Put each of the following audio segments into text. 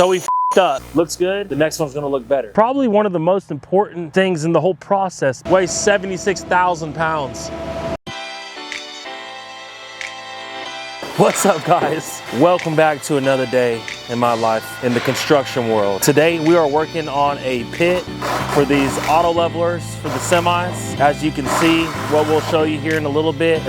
So we f***ed up. Looks good. The next one's gonna look better. Probably one of the most important things in the whole process. Weighs 76,000 pounds. What's up, guys? Welcome back to another day in my life in the construction world. Today we are working on a pit for these auto levelers for the semis. As you can see, what we'll show you here in a little bit,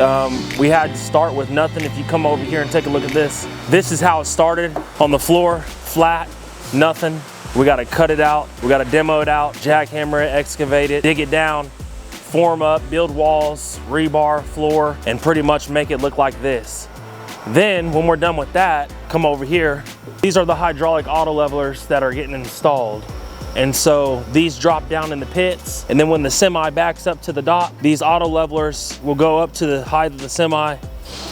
we had to start with nothing. If you come over here and take a look at this, this is how it started on the floor, flat, nothing. We got to cut it out, we got to demo it out, jackhammer it, excavate it, dig it down, form up, build walls, rebar, floor, and pretty much make it look like this. Then when we're done with that, come over here. These are the hydraulic auto levelers that are getting installed. And so these drop down in the pits. And then when the semi backs up to the dock, these auto levelers will go up to the height of the semi.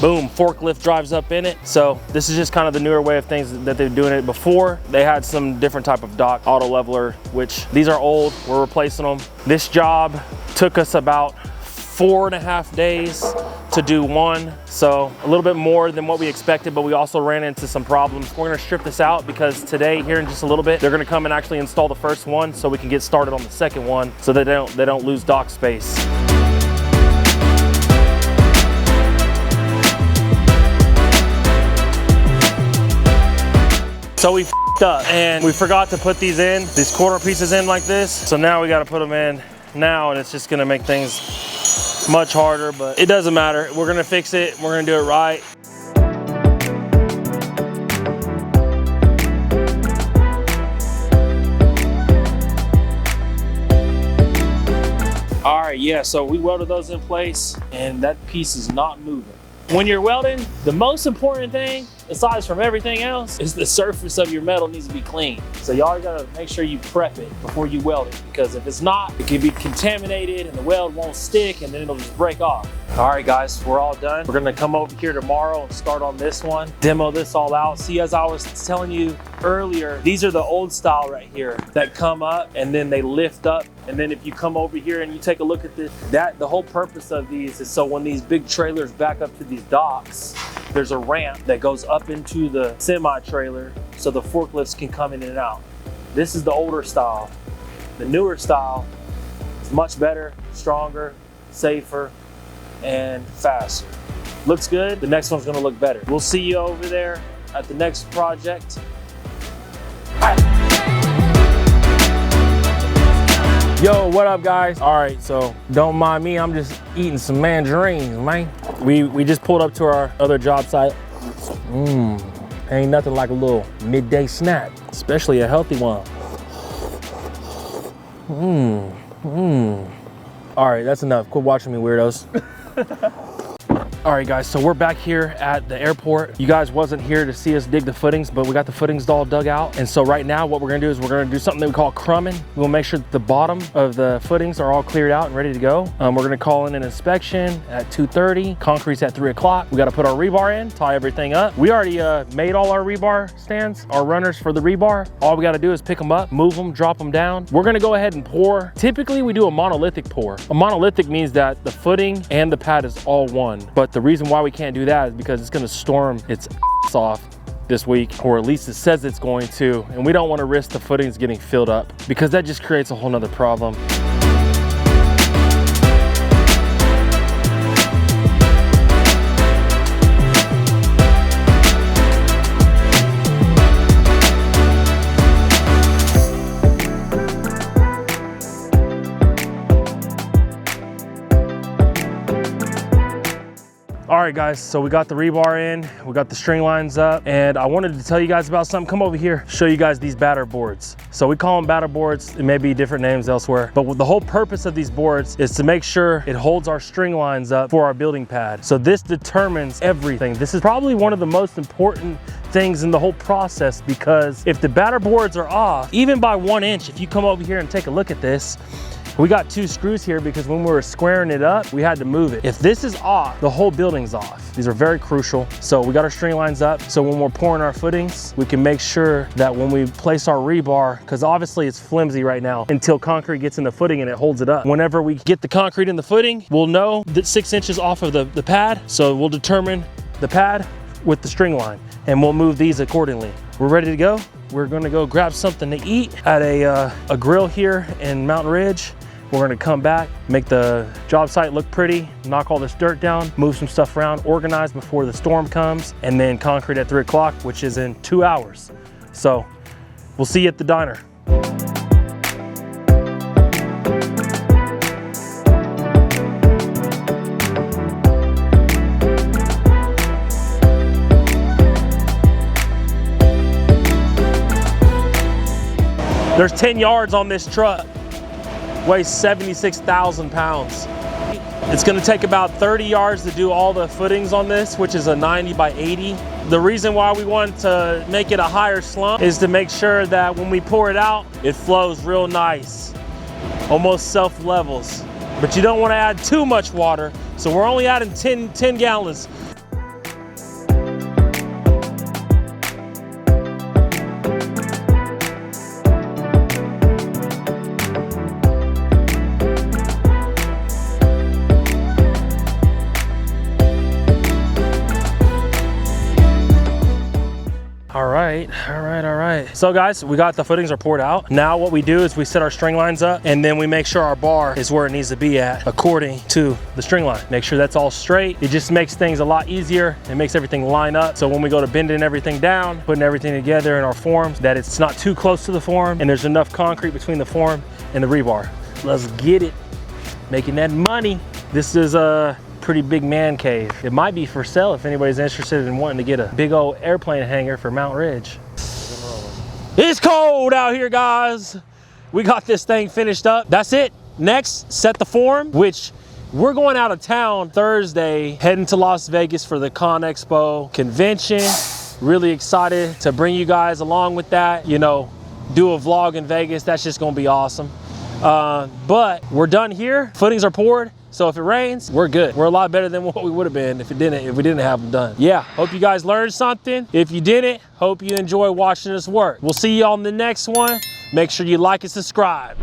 Boom, forklift drives up in it. So this is just kind of the newer way of things that they're doing it. Before, they had some different type of dock auto leveler, which these are old, we're replacing them. This job took us about 4.5 days to do one, so a little bit more than what we expected, but we also ran into some problems. We're gonna strip this out because today, here in just a little bit, they're gonna come and actually install the first one so we can get started on the second one so that they don't lose dock space. So we f***ed up and we forgot to put these corner pieces in like this. So now we gotta put them in now, and it's just gonna make things much harder, but it doesn't matter. We're gonna fix it. We're gonna do it right. All right, yeah, so we welded those in place and that piece is not moving. When you're welding, the most important thing, aside from everything else, is the surface of your metal needs to be clean. So y'all gotta make sure you prep it before you weld it, because if it's not, it can be contaminated and the weld won't stick and then it'll just break off. All right, guys, we're all done. We're gonna come over here tomorrow and start on this one, demo this all out. See, as I was telling you earlier, these are the old style right here that come up and then they lift up. And then if you come over here and you take a look at this, the whole purpose of these is so when these big trailers back up to these docks, there's a ramp that goes up into the semi-trailer so the forklifts can come in and out. This is the older style. The newer style is much better, stronger, safer, and faster. Looks good. The next one's gonna look better. We'll see you over there at the next project. Yo, what up, guys? All right, so don't mind me, I'm just eating some mandarins, man. We just pulled up to our other job site. Ain't nothing like a little midday snack, especially a healthy one. All right, that's enough. Quit watching me, weirdos. All right, guys, so we're back here at the airport. You guys wasn't here to see us dig the footings, but we got the footings all dug out. And so right now what we're gonna do is we're gonna do something that we call crumbing. We'll make sure that the bottom of the footings are all cleared out and ready to go. We're gonna call in an inspection at 2:30, concrete's at 3 o'clock. We gotta put our rebar in, tie everything up. We already made all our rebar stands, our runners for the rebar. All we gotta do is pick them up, move them, drop them down. We're gonna go ahead and pour. Typically we do a monolithic pour. A monolithic means that the footing and the pad is all one. But the reason why we can't do that is because it's gonna storm its ass off this week, or at least it says it's going to, and we don't wanna risk the footings getting filled up because that just creates a whole nother problem. All right, guys, so we got the rebar in, we got the string lines up, and I wanted to tell you guys about something. Come over here, show you guys these batter boards. So we call them batter boards. It may be different names elsewhere, but the whole purpose of these boards is to make sure it holds our string lines up for our building pad. So this determines everything. This is probably one of the most important things in the whole process, because if the batter boards are off, even by 1 inch, if you come over here and take a look at this, we got 2 screws here because when we were squaring it up, we had to move it. If this is off, the whole building's off. These are very crucial. So we got our string lines up. So when we're pouring our footings, we can make sure that when we place our rebar, because obviously it's flimsy right now until concrete gets in the footing and it holds it up. Whenever we get the concrete in the footing, we'll know that 6 inches off of the pad. So we'll determine the pad with the string line and we'll move these accordingly. We're ready to go. we're gonna go grab something to eat at a grill here in Mountain Ridge. We're gonna come back, make the job site look pretty, knock all this dirt down, move some stuff around, organize before the storm comes, and then concrete at 3 o'clock, which is in 2 hours. So we'll see you at the diner. There's 10 yards on this truck, weighs 76,000 pounds. It's gonna take about 30 yards to do all the footings on this, which is a 90 by 80. The reason why we want to make it a higher slump is to make sure that when we pour it out, it flows real nice, almost self-levels. But you don't wanna add too much water, so we're only adding 10 gallons. All right. So guys, we got the footings are poured out. Now what we do is we set our string lines up and then we make sure our bar is where it needs to be at according to the string line. Make sure that's all straight. It just makes things a lot easier. It makes everything line up. So when we go to bending everything down, putting everything together in our forms, that it's not too close to the form and there's enough concrete between the form and the rebar. Let's get it. Making that money. This is a pretty big man cave. It might be for sale if anybody's interested in wanting to get a big old airplane hangar for Mountain Ridge. It's cold out here, guys. We got this thing finished up. That's it. Next, set the form, which we're going out of town Thursday, heading to Las Vegas for the ConExpo convention. Really excited to bring you guys along with that. You know, do a vlog in Vegas. That's just gonna be awesome. But we're done here. Footings are poured. So if it rains, we're good. We're a lot better than what we would have been if we didn't have them done. Yeah, hope you guys learned something. If you didn't, hope you enjoy watching us work. We'll see you on the next one. Make sure you like and subscribe.